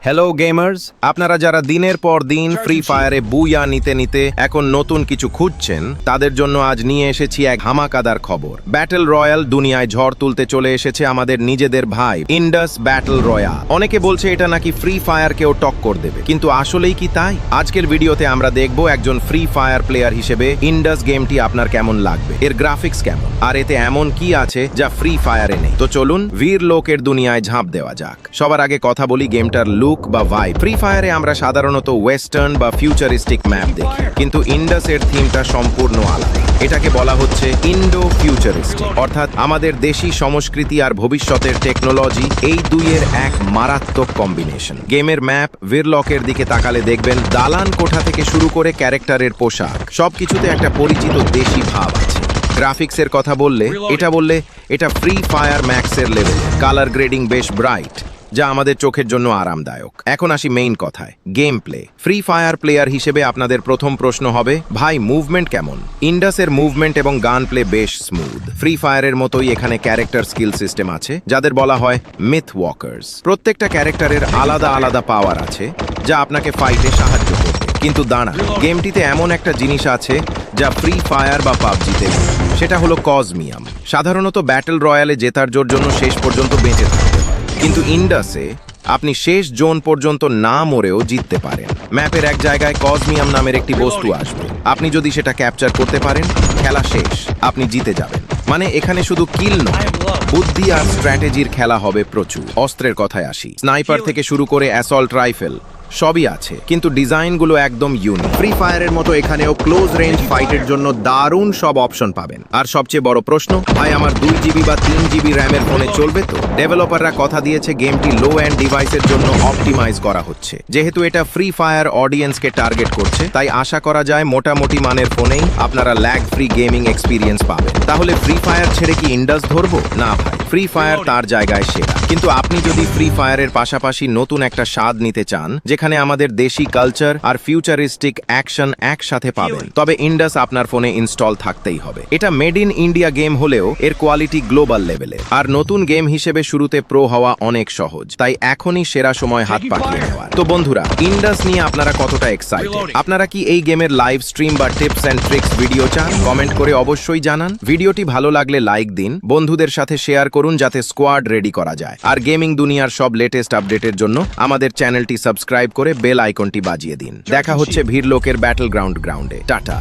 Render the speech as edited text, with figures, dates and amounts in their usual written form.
Hello gamers, আপনারা যারা দিনের পর দিন ফ্রি ফায়ারে বুইয়া নিতে নিতে এখন নতুন কিছু খুঁজছেন, তাদের জন্য আজ নিয়ে এসেছি এক ধামাকাদার খবর। ব্যাটল রয়্যাল দুনিয়ায় ঝড় তুলতে চলে এসেছে আমাদের নিজেদের ভাই ইন্ডাস ব্যাটল রয়্যাল। অনেকে বলছে এটা নাকি ফ্রি ফায়ারকেও টক্কর দেবে, কিন্তু আসলেই কি তাই? আজকের ভিডিওতে আমরা দেখব একজন ফ্রি ফায়ার প্লেয়ার হিসেবে ইন্ডাস গেমটি আপনার কেমন লাগবে, এর গ্রাফিক্স কেমন, আর এতে এমন কি আছে যা ফ্রি ফায়ারে নেই। তো চলুন বীর লোকের দুনিয়ায় ঝাঁপ দেওয়া যাক। সবার আগে কথা বলি গেমটার লুক বা ভাইব। ফ্রি ফায়ারে আমরা সাধারণত ওয়েস্টার্ন বা ফিউচারিস্টিক ম্যাপ দেখি, কিন্তু ইন্ডাসের থিমটা সম্পূর্ণ আলাদা। এটাকে বলা হচ্ছে ইন্ডো ফিউচারিস্টিক, অর্থাৎ আমাদের দেশি সংস্কৃতি আর ভবিষ্যতের টেকনোলজি, এই দুইয়ের এক মারাত্মক কম্বিনেশন। গেমের ম্যাপ ভিরলকের দিকে তাকালে দেখবেন দালান কোঠা থেকে শুরু করে ক্যারেক্টারের পোশাক, সবকিছুতে একটা পরিচিত দেশি ভাব আছে। গ্রাফিক্সের কথা বললে এটা ফ্রি ফায়ার ম্যাক্সের লেভেল। কালার গ্রেডিং বেশ ব্রাইট, যা আমাদের চোখের জন্য আরামদায়ক। এখন আসি মেইন কথায়, game play. Free fire player হিসেবে আপনাদের প্রথম প্রশ্ন হবে, ভাই মুভমেন্ট কেমন? ইন্ডাসের মুভমেন্ট এবং গান প্লে বেশ স্মুথ। ফ্রি ফায়ারের মতোই এখানে ক্যারেক্টার স্কিল সিস্টেম আছে, যাদের বলা হয় মিথ ওয়াকার্স। প্রত্যেকটা ক্যারেক্টারের আলাদা আলাদা পাওয়ার আছে, যা আপনাকে ফাইটে সাহায্য করবে। কিন্তু দাঁড়া, গেমটিতে এমন একটা জিনিস আছে যা ফ্রি ফায়ার বা পাবজিতে, সেটা হলো কজমিয়াম। সাধারণত ব্যাটল রয়্যালে জেতার জন্য শেষ পর্যন্ত বেঁচে থাকতে হয়, কিন্তু ইন্ডাসে আপনি শেষ জোন পর্যন্ত না মরেও জিততে পারেন। ম্যাপের এক জায়গায় কজমিয়াম নামের একটি বস্তু আসবে, আপনি যদি সেটা ক্যাপচার করতে পারেন, খেলা শেষ, আপনি জিতে যাবেন। মানে এখানে শুধু কিল নয়, বুদ্ধি আর স্ট্র্যাটেজির খেলা হবে প্রচুর। অস্ত্রের কথায় আসি, স্নাইপার থেকে শুরু করে অ্যাসল্ট রাইফেল সবই আছে, কিন্তু ডিজাইনগুলো একদম ইউনিক। ফ্রি ফায়ারের মতো এখানেও ক্লোজ রেঞ্জ ফাইটের জন্য দারুণ সব অপশন পাবেন। আর সবচেয়ে বড় প্রশ্ন, ভাই আমার 2 জিবি বা 3 জিবি র্যামের ফোনে চলবে তো? ডেভেলপাররা কথা দিয়েছে গেমটি লো এন্ড ডিভাইসের জন্য অপটিমাইজ করা হচ্ছে। যেহেতু এটা ফ্রি ফায়ার অডিয়েন্সকে টার্গেট করছে, তাই আশা করা যায় মোটামুটি মানের ফোনেই আপনারা ল্যাগ ফ্রি গেমিং এক্সপিরিয়েন্স পাবেন। তাহলে ফ্রি ফায়ার ছেড়ে কি ইন্ডাস ধরবো? না ভাই, ফ্রি ফায়ার তার জায়গায় সেরা। কিন্তু আপনি যদি ফ্রি ফায়ারের পাশাপাশি নতুন একটা স্বাদ নিতে চান, যেখানে আমাদের দেশি কালচার আর ফিউচারিস্টিক অ্যাকশন একসাথে পাবেন, তবে ইন্ডাস আপনার ফোনে ইনস্টল থাকতেই হবে। এটা মেড ইন ইন্ডিয়া গেম হলেও এর কোয়ালিটি গ্লোবাল লেভেলের। আর নতুন গেম হিসেবে শুরুতে প্রো হওয়া অনেক সহজ, তাই এখনই সেরা সময় হাত পাকিয়ে নেওয়ার। তো বন্ধুরা, ইন্ডাস নিয়ে আপনারা কতটা এক্সাইটেড? আপনারা কি এই গেমের লাইভ স্ট্রিম বা টিপস এন্ড ট্রিক্স ভিডিও চান? কমেন্ট করে অবশ্যই জানান। ভিডিওটি ভালো লাগলে লাইক দিন, বন্ধুদের সাথে শেয়ার করুন যাতে স্কোয়াড রেডি করা যায়। আর গেমিং দুনিয়ার সব লেটেস্ট আপডেটের জন্য আমাদের চ্যানেলটি সাবস্ক্রাইব করে বেল আইকনটি বাজিয়ে দিন। দেখা হচ্ছে ভিড় লোকের ব্যাটল গ্রাউন্ডে। টাটা।